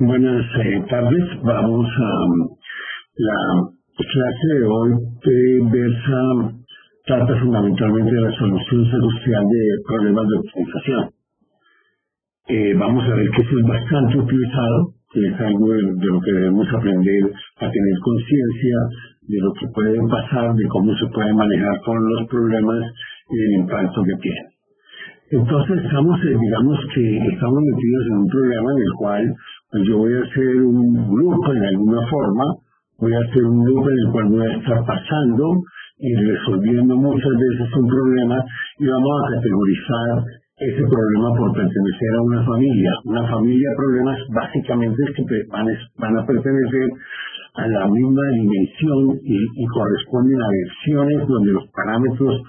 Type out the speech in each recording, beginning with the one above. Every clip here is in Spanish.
Buenas tardes. Vamos a la clase de hoy trata fundamentalmente de la solución secuencial de problemas de optimización. Vamos a ver que eso es bastante utilizado, que es algo de lo que debemos aprender a tener conciencia de lo que puede pasar, de cómo se puede manejar con los problemas y el impacto que tienen. Entonces digamos que estamos metidos en un problema en el cual pues yo voy a hacer un grupo en alguna forma, voy a hacer un grupo en el cual voy a estar pasando y resolviendo muchas veces un problema y vamos a categorizar ese problema por pertenecer a una familia. Una familia de problemas básicamente es que van a pertenecer a la misma dimensión y corresponden a versiones donde los parámetros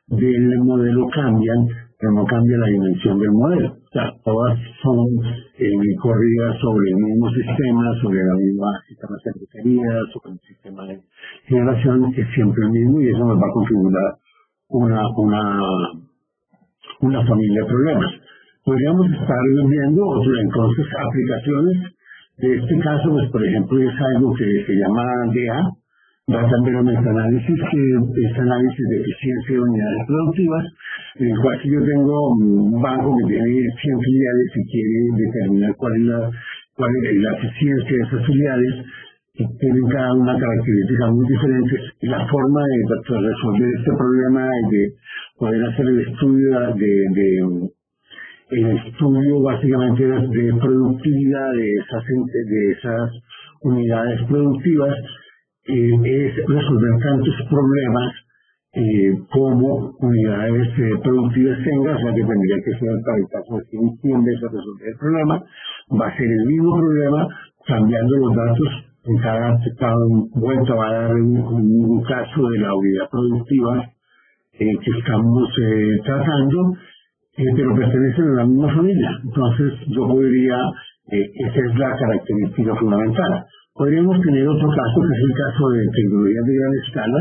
del modelo cambian, pero no cambia la dimensión del modelo. O sea, todas son corridas sobre el mismo sistema, sobre la misma sistema de secretaría, sobre el sistema de generación, que es siempre el mismo y eso nos va a configurar una familia de problemas. Podríamos estar viendo entonces aplicaciones de este caso, pues por ejemplo es algo que se llama DA, Data Environment Analysis, que es análisis de eficiencia de unidades productivas, en el cual si yo tengo un banco que tiene 100 filiales y quiere determinar cuál es la eficiencia de esas filiales, que tienen cada una características muy diferentes, y la forma de resolver este problema y de poder hacer el estudio básicamente de productividad de esas unidades productivas, es resolver tantos problemas como unidades productivas tenga, o sea que tendría que ser para el caso de que entiendes a resolver el problema, va a ser el mismo problema, cambiando los datos, en cada vuelta va a dar un caso de la unidad productiva que estamos tratando, pero pertenecen a la misma familia. Entonces yo podría, esa es la característica fundamental. Podríamos tener otro caso, que es el caso de tecnologías de gran escala.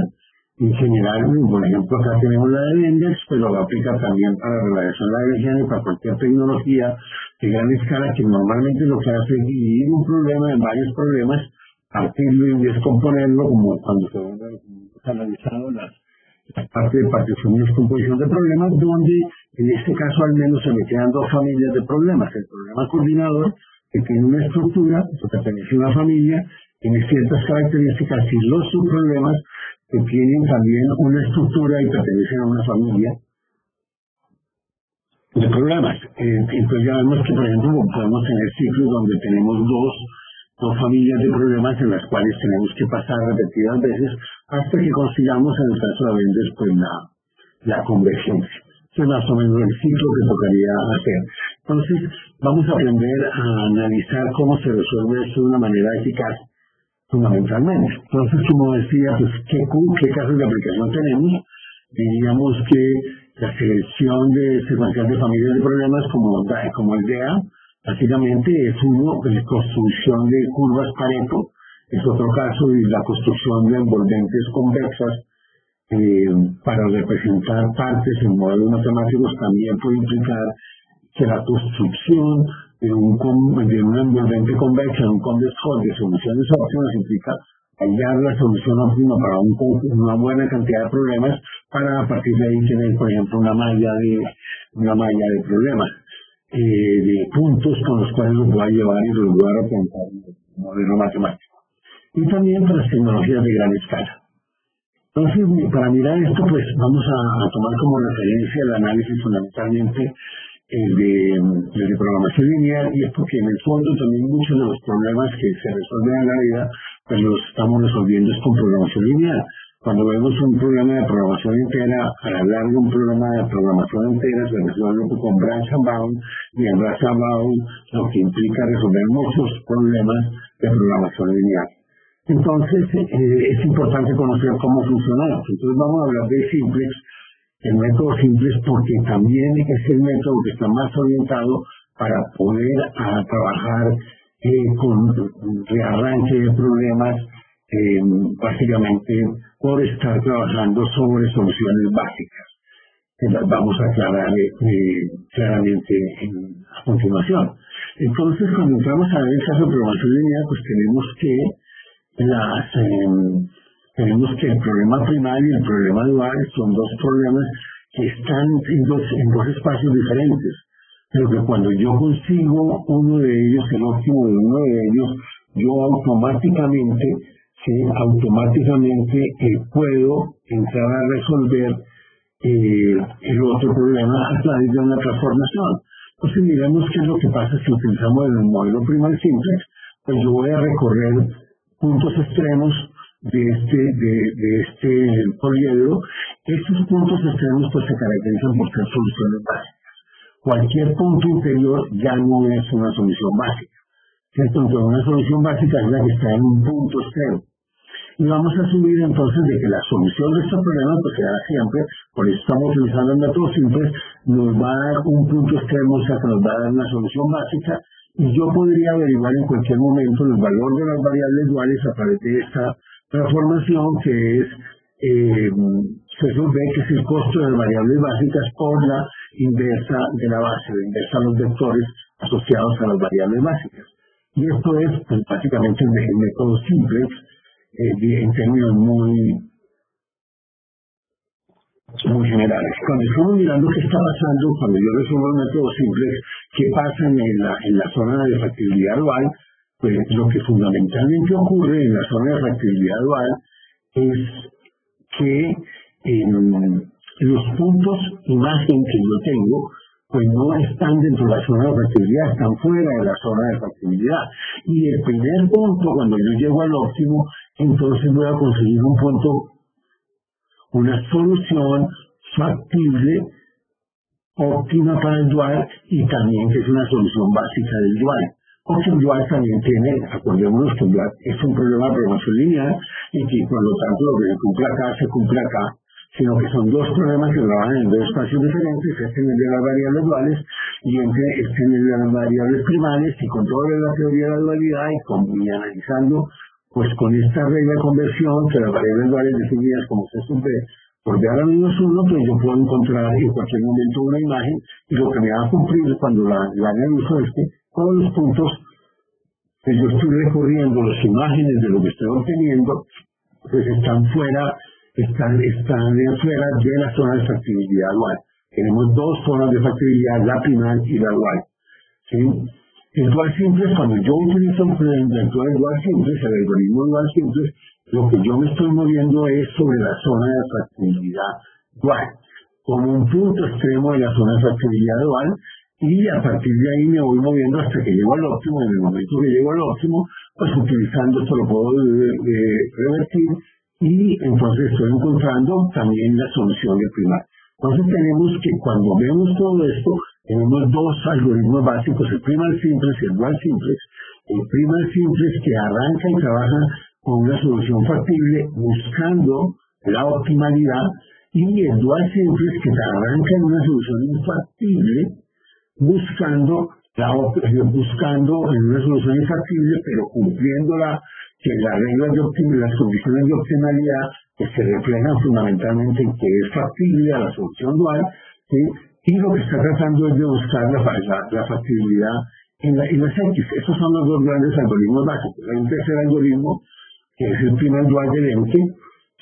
En general, por ejemplo, acá tenemos la de Vendex, pero aplica también para la radiación lagrangiana y para cualquier tecnología de gran escala, que normalmente lo que hace es dividir un problema en varios problemas, partirlo y descomponerlo, como cuando se van analizando las partes de partición y descomposición de problemas, donde en este caso al menos se me quedan dos familias de problemas. El problema coordinador, que tiene una estructura, que pertenece a una familia, tiene ciertas características, y los subproblemas, que tienen también una estructura y pertenecen a una familia de problemas. Entonces ya vemos que, por ejemplo, podemos tener ciclos donde tenemos dos familias de problemas en las cuales tenemos que pasar repetidas veces hasta que consigamos, en el caso de Vendex, pues la convergencia. Es más o menos el ciclo que tocaría hacer. Entonces, vamos a aprender a analizar cómo se resuelve esto de una manera eficaz, fundamentalmente. Entonces, como decía, pues, ¿qué casos de aplicación tenemos? Diríamos que la selección secuencial de familias de problemas, como el DEA, básicamente es la construcción de curvas Pareto, es otro caso, y la construcción de envolventes convexas, para representar partes en modelos matemáticos también puede implicar que la construcción de un envolvente convexa, un convex hull de soluciones óptimas, implica hallar la solución óptima para una buena cantidad de problemas, para a partir de ahí tener, por ejemplo, una malla de problemas, de puntos con los cuales los voy a llevar y los voy a representar en el modelo matemático. Y también para las tecnologías de gran escala. Entonces, para mirar esto, pues vamos a tomar como referencia el análisis fundamentalmente de programación lineal, y es porque en el fondo también muchos de los problemas que se resuelven en la vida, pues los estamos resolviendo con programación lineal. Cuando vemos un problema de programación entera, al hablar de un problema de programación entera, se resuelve con branch and bound, y en branch and bound lo que implica resolver muchos problemas de programación lineal. Entonces, es importante conocer cómo funciona esto. Entonces, vamos a hablar de simplex, el método simplex, porque también es el método que está más orientado para poder trabajar con rearranque de problemas, básicamente por estar trabajando sobre soluciones básicas, que las vamos a aclarar claramente a continuación. Entonces, cuando entramos a ver el caso de programación lineal, pues tenemos que el problema primario y el problema dual son dos problemas que están en dos espacios diferentes, pero que cuando yo consigo uno de ellos, el óptimo de uno de ellos, yo automáticamente puedo entrar a resolver el otro problema a través de una transformación. Entonces miremos qué es lo que pasa si utilizamos el modelo primal simplex. Pues yo voy a recorrer puntos extremos de este poliedro. Estos puntos extremos pues se caracterizan por ser soluciones básicas. Cualquier punto interior ya no es una solución básica, ¿cierto? Entonces una solución básica es la que está en un punto extremo. Y vamos a asumir entonces de que la solución de este problema pues será siempre, por eso estamos utilizando el método simple, nos va a dar un punto extremo, o sea que nos va a dar una solución básica, y yo podría averiguar en cualquier momento el valor de las variables duales a través de esta transformación que es CSV, que es el costo de las variables básicas por la inversa de la base, la inversa a los vectores asociados a las variables básicas. Y esto es pues, básicamente el método simple, en términos muy generales. Cuando estamos mirando qué está pasando, cuando yo resuelvo el método simple, qué pasa en la zona de factibilidad dual, pues lo que fundamentalmente ocurre en la zona de factibilidad dual es que los puntos imagen que yo tengo pues no están dentro de la zona de factibilidad, están fuera de la zona de factibilidad. Y el primer punto, cuando yo llego al óptimo, entonces voy a conseguir un punto, una solución factible, óptima para el dual, y también que es una solución básica del dual. Porque el dual también tiene, acordémonos que el dual es un problema de programación lineal, y que por lo tanto lo que se cumple acá, se cumple acá, sino que son dos problemas que trabajan en dos espacios diferentes, este en el de las variables duales y este en el de las variables primales, y con toda la teoría de la dualidad y analizando pues con esta regla de conversión que las variables duales definidas como C sub B por B a la menos 1, pues yo puedo encontrar en cualquier momento una imagen, y lo que me va a cumplir cuando la analizo es que todos los puntos que yo estoy recorriendo, las imágenes de lo que estoy obteniendo, pues están fuera de la zona de factibilidad dual. Tenemos dos zonas de factibilidad, la primal y la dual. ¿Sí? El dual simple, cuando yo utilizo dentro del dual simple, el algoritmo dual simple, lo que yo me estoy moviendo es sobre la zona de factibilidad dual, como un punto extremo de la zona de factibilidad dual, y a partir de ahí me voy moviendo hasta que llego al óptimo. En el momento que llego al óptimo, pues utilizando esto lo puedo revertir, y entonces estoy encontrando también la solución del primal. Entonces tenemos que, cuando vemos todo esto, tenemos dos algoritmos básicos, el primal simplex y el dual simplex. El primal simplex que arranca y trabaja con una solución factible buscando la optimalidad, y el dual simplex que arranca en una solución infactible buscando en una solución infactible, pero cumpliendo que las reglas de optimalidad, las condiciones de optimalidad que se reflejan fundamentalmente en que es factible a la solución dual, ¿sí? Y lo que está tratando es de buscar la factibilidad en las X. Esos son los dos grandes algoritmos básicos. Hay un tercer algoritmo, que es el primal dual del ente,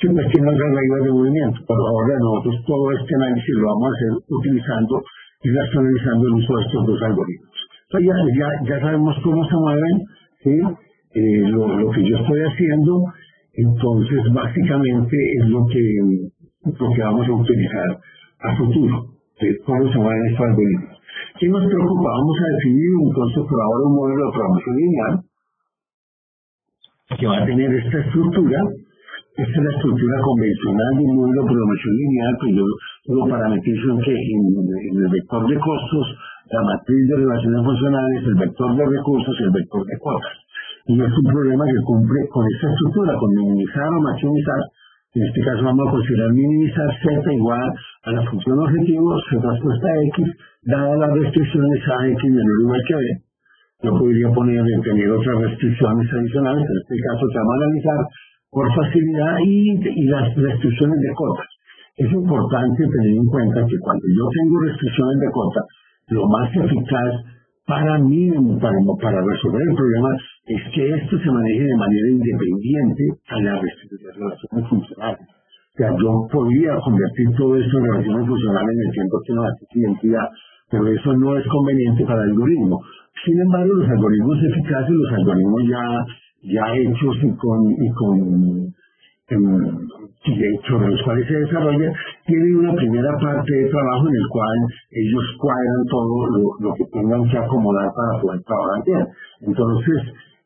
que pues tiene otras reglas de movimiento. Pero ahora nosotros todo este análisis lo vamos a hacer utilizando y racionalizando el uso de estos dos algoritmos. Entonces ya sabemos cómo se mueven, ¿sí? Lo que yo estoy haciendo, entonces básicamente es lo que vamos a utilizar a futuro, cómo se mueven estos algoritmos. ¿Qué nos preocupa? Vamos a definir entonces por ahora un modelo de programación lineal que va a tener esta estructura. Esta es la estructura convencional de un modelo de programación lineal, que yo lo parametrizo en que en el vector de costos, la matriz de relaciones funcionales, el vector de recursos y el vector de cuotas. Y es un problema que cumple con esta estructura, con minimizar o maximizar. En este caso vamos a considerar minimizar z igual a la función objetivo z transpuesta a x, dadas las restricciones a x menor o igual que b. Yo podría tener otras restricciones adicionales, en este caso se va a analizar por facilidad, y las restricciones de cotas. Es importante tener en cuenta que cuando yo tengo restricciones de cota, lo más eficaz para resolver el problema es que esto se maneje de manera independiente a las relaciones funcionales. O sea, yo podría convertir todo esto en relaciones funcionales en el tiempo que no hace identidad, pero eso no es conveniente para el algoritmo. Sin embargo, los algoritmos eficaces, los algoritmos ya hechos sobre los cuales se desarrolla, tienen una primera parte de trabajo en el cual ellos cuadran todo lo que tengan que acomodar para poder trabajar bien. Entonces,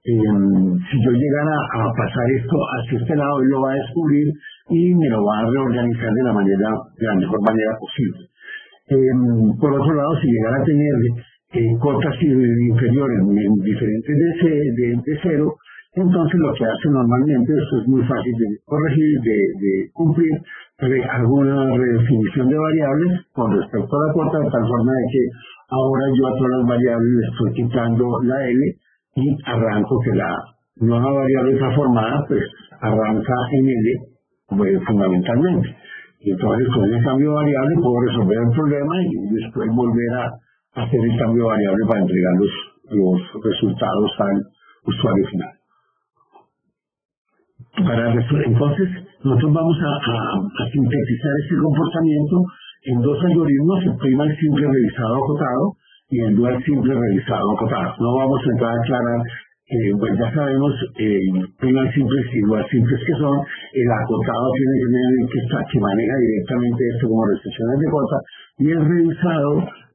si yo llegara a pasar esto hacia este lado, él lo va a descubrir y me lo va a reorganizar de la mejor manera posible. Por otro lado, si llegara a tener cotas inferiores en diferentes de cero, entonces lo que hace normalmente, eso es muy fácil de corregir, de cumplir, alguna redefinición de variables con respecto a la cuota, de tal forma de que ahora yo a todas las variables le estoy quitando la L y arranco que la nueva variable transformada pues arranca en L fundamentalmente. Y entonces con ese cambio de variable puedo resolver el problema y después volver a hacer el cambio de variable para entregar los resultados al usuario final. Entonces, nosotros vamos a sintetizar este comportamiento en dos algoritmos, el primal simple revisado acotado y el dual simple revisado acotado. No vamos a entrar a aclarar, pues ya sabemos primal simples y dual simples que son. El acotado tiene que maneja directamente esto como restricciones de cota, y el revisado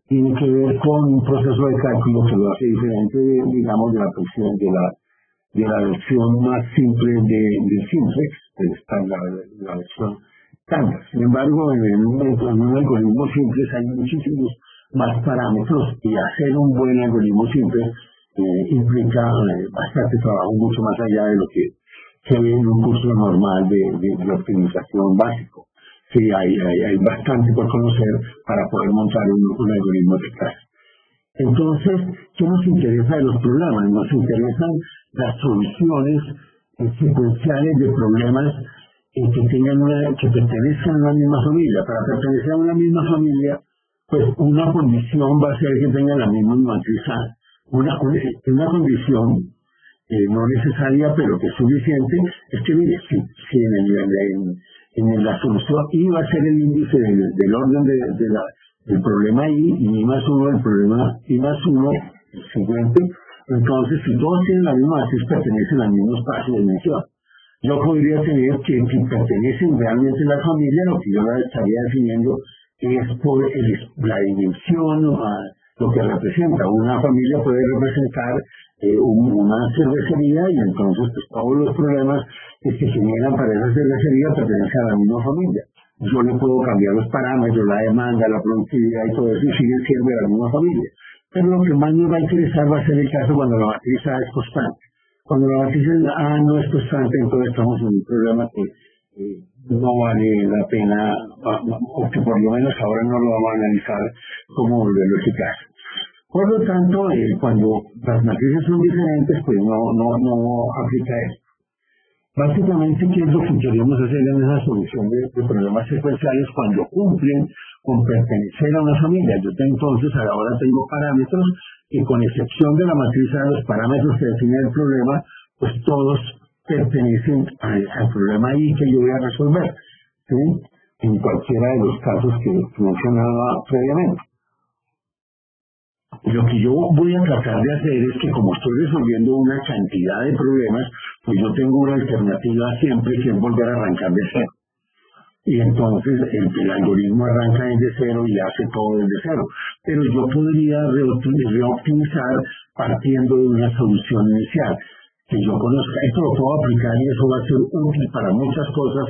tiene que ver con un proceso de cálculo que lo hace diferente, digamos, de la función de la versión más simple del simplex, la versión estándar. Sin embargo, en un algoritmo simple hay muchísimos más parámetros y hacer un buen algoritmo simple implica bastante trabajo, mucho más allá de lo que se ve en un curso normal de optimización básico. Sí, hay bastante por conocer para poder montar un algoritmo eficaz. Entonces, ¿qué nos interesa de los problemas? Nos interesan las soluciones secuenciales de problemas que pertenezcan a una misma familia. Para pertenecer a una misma familia, pues una condición va a ser que tenga la misma matriz A. Una condición no necesaria, pero que es suficiente, es que mire, si en la solución I va a ser el índice del orden del problema I, y I más 1 del problema I más 1, el siguiente. Entonces, si todos tienen la misma matriz, pertenecen al mismo espacio de dimensión. Yo podría tener que pertenecen realmente a la familia, lo que yo la estaría definiendo es por la dimensión, lo que representa. Una familia puede representar una cervecería, y entonces pues, todos los problemas que se generan para esa cervecería pertenecen a la misma familia. Yo le puedo cambiar los parámetros, la demanda, la productividad y todo eso, y sigue siendo de la misma familia. Pero lo que más nos va a interesar va a ser el caso cuando la matriz A es constante. Cuando la matriz A no es constante, entonces estamos en un problema que no vale la pena, o que por lo menos ahora no lo vamos a analizar como lo eficaz. Por lo tanto, cuando las matrices son diferentes, pues no aplica esto. Básicamente, ¿qué es lo que queremos hacer en esa solución de problemas secuenciales cuando cumplen con pertenecer a una familia? Entonces, ahora tengo parámetros que, con excepción de la matriz A, los parámetros que definen el problema, pues todos pertenecen al problema I que yo voy a resolver, ¿sí? En cualquiera de los casos que mencionaba previamente. Lo que yo voy a tratar de hacer es que, como estoy resolviendo una cantidad de problemas, pues yo tengo una alternativa siempre, que es volver a arrancar de cero. Y entonces el algoritmo arranca desde cero y hace todo desde cero. Pero yo podría reoptimizar partiendo de una solución inicial que yo conozca. Esto lo puedo aplicar y eso va a ser útil para muchas cosas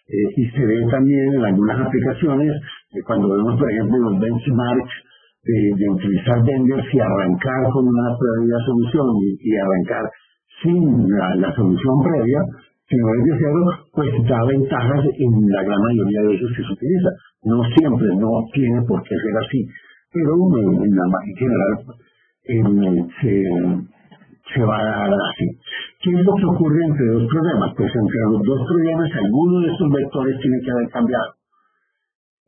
y se ve también en algunas aplicaciones, cuando vemos, por ejemplo, los benchmarks, de utilizar vendors y arrancar con una previa solución y arrancar sin la solución previa, si no es de cero, pues da ventajas en la gran mayoría de veces que se utiliza. No siempre, no tiene por qué ser así, pero en la margen general se va a dar así. ¿Qué es lo que ocurre entre dos problemas? Pues entre los dos problemas, alguno de estos vectores tiene que haber cambiado.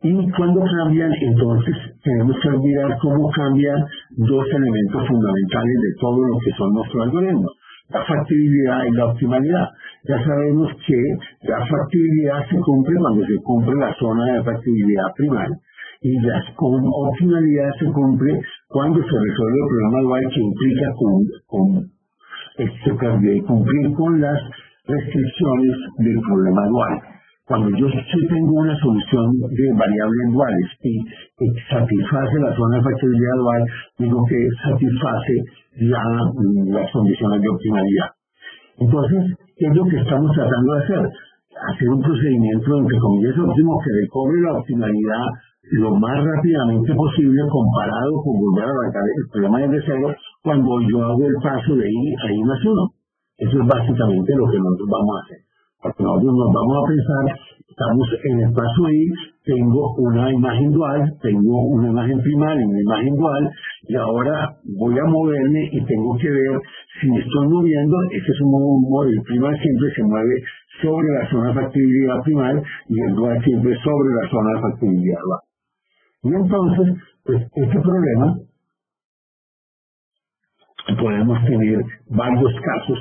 Y cuando cambian, entonces tenemos que mirar cómo cambian dos elementos fundamentales de todo lo que son nuestros algoritmos: la factibilidad y la optimalidad. Ya sabemos que la factibilidad se cumple cuando se cumple la zona de factibilidad primaria, y la optimalidad se cumple cuando se resuelve el problema dual, que implica cumplir con las restricciones del problema dual. Cuando yo tengo una solución de variables duales que satisface la zona de factibilidad dual, digo que satisface las condiciones de optimalidad. Entonces, ¿qué es lo que estamos tratando de hacer? Hacer un procedimiento, entre comillas, óptimo, que recobre la optimalidad lo más rápidamente posible, comparado con volver a arrancar el problema desde cero, cuando yo hago el paso de I a I más 1. Eso es básicamente lo que nosotros vamos a hacer. Porque nosotros nos vamos a pensar, estamos en el paso I, tengo una imagen dual, tengo una imagen primaria y una imagen dual, y ahora voy a moverme y tengo que ver si me estoy moviendo. Este es el primal siempre se mueve sobre la zona de factibilidad primal, y el dual siempre sobre la zona de factibilidad dual. Y entonces, pues este problema podemos tener varios casos.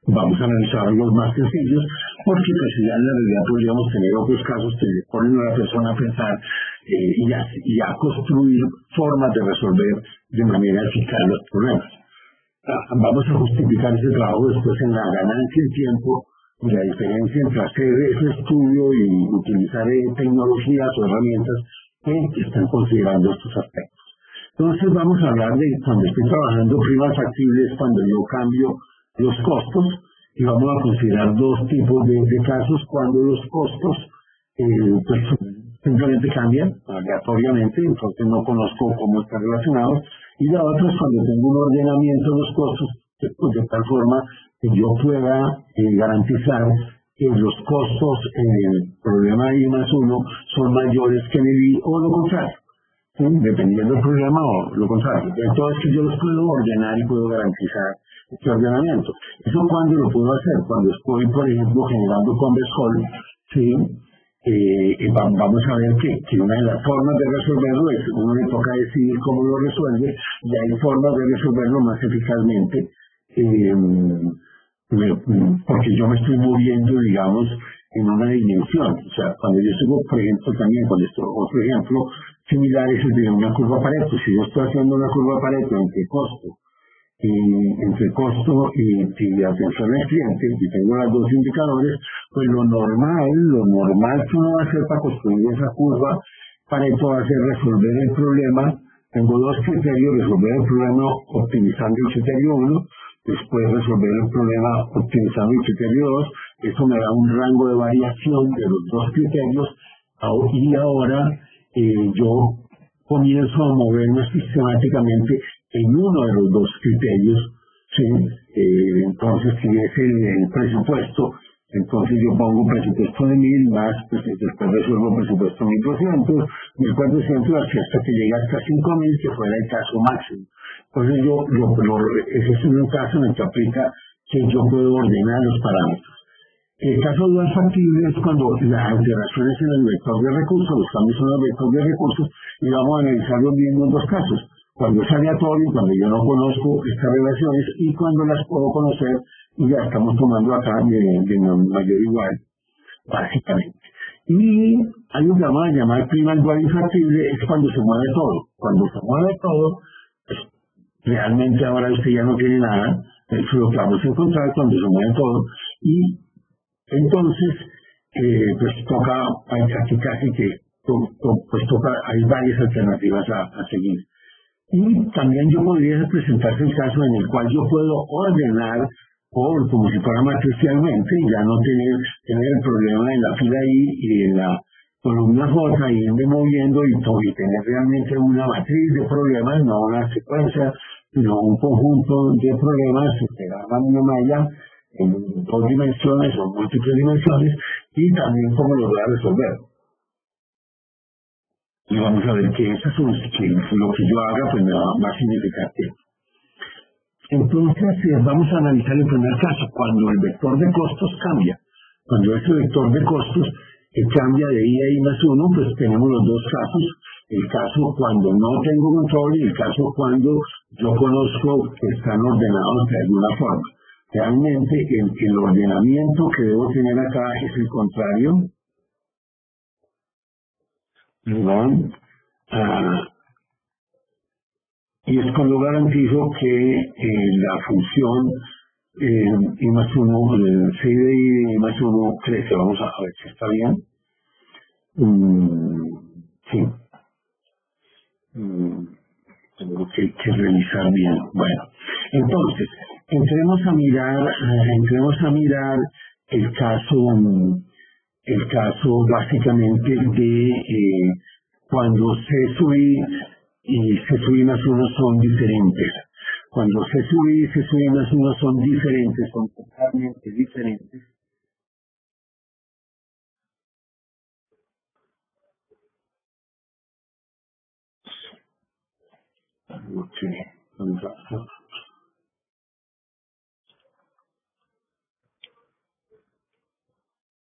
Vamos a analizar los más sencillos, porque pues ya en la realidad podríamos tener otros casos que le ponen a la persona a pensar y a construir formas de resolver de manera eficaz los problemas. Vamos a justificar ese trabajo después en la ganancia en tiempo y la diferencia entre hacer ese estudio y utilizar tecnologías o herramientas que están considerando estos aspectos. Entonces vamos a hablar de cuando estoy trabajando primas factibles, cuando yo cambio los costos, y vamos a considerar dos tipos de casos: cuando los costos pues, simplemente cambian aleatoriamente, entonces no conozco cómo están relacionados, y la otra es cuando tengo un ordenamiento de los costos de tal forma que yo pueda garantizar que los costos en el problema I más 1 son mayores que en el I, o lo contrario, ¿sí? Dependiendo del problema, o lo contrario. Entonces, que yo los puedo ordenar y puedo garantizar este ordenamiento. ¿Eso cuándo lo puedo hacer? Cuando estoy, por ejemplo, generando convex hull, ¿sí? Vamos a ver que una de las formas de resolverlo es, uno le toca decidir cómo lo resuelve, y hay formas de resolverlo más eficazmente, porque yo me estoy moviendo, digamos, en una dimensión. O sea, cuando yo sigo, por ejemplo, también con esto, otro ejemplo similar es el de una curva Pareto. Si yo estoy haciendo una curva Pareto entre costo y atención al cliente, y tengo los dos indicadores, pues lo normal que uno va a hacer para construir esa curva Pareto va a ser resolver el problema. Tengo dos criterios: resolver el problema optimizando el criterio 1, después resolver el problema optimizando el criterio 2. Eso me da un rango de variación de los dos criterios, y ahora yo comienzo a moverme sistemáticamente en uno de los dos criterios, ¿sí? Entonces, si es el presupuesto, entonces yo pongo presupuesto de 1.000 más, pues después resuelvo presupuesto 1.200, 1.400, hasta que llegue hasta 5.000, que fuera el caso máximo. Entonces ese es un caso en el que aplica que yo puedo ordenar los parámetros. El caso dual factible es cuando las alteraciones en el vector de recursos, los cambios en el vector de recursos, y vamos a analizar los mismos dos casos: cuando es aleatorio, cuando yo no conozco estas relaciones, y cuando las puedo conocer, y ya estamos tomando acá de mayor igual, básicamente. Y hay un que vamos a llamar primal dual infactible, es cuando se mueve todo. Cuando se mueve todo, pues, realmente ahora usted ya no tiene nada. Eso es lo que vamos a encontrar cuando se mueve todo. Y entonces, pues toca, aquí casi que, pues toca, hay varias alternativas a seguir. Y también yo podría presentarse el caso en el cual yo puedo ordenar como si fuera matricialmente, y ya no tener el problema en la fila I y en la columna J, y irme moviendo y tener realmente una matriz de problemas, no una secuencia, sino un conjunto de problemas que dan una malla en dos dimensiones o múltiples dimensiones, y también cómo los voy a resolver. Y vamos a ver que esas son lo que yo haga, pues me va a significar tiempo. Entonces, vamos a analizar el primer caso, cuando el vector de costos cambia. Cuando ese vector de costos que cambia de I a I más 1, pues tenemos los dos casos. El caso cuando no tengo control y el caso cuando yo conozco que están ordenados de alguna forma. Realmente el ordenamiento que debo tener acá es el contrario. ¿Verdad? Y es cuando garantizo que la función I más 1, C de I más 1 crece. Vamos a ver si está bien. Sí. Tengo que revisar bien. Bueno, entonces, entremos a mirar el caso básicamente de cuando C sub I y C sub I más 1 son diferentes. Cuando C sub I y C sub I más 1 son diferentes, son totalmente diferentes. Ok, vamos a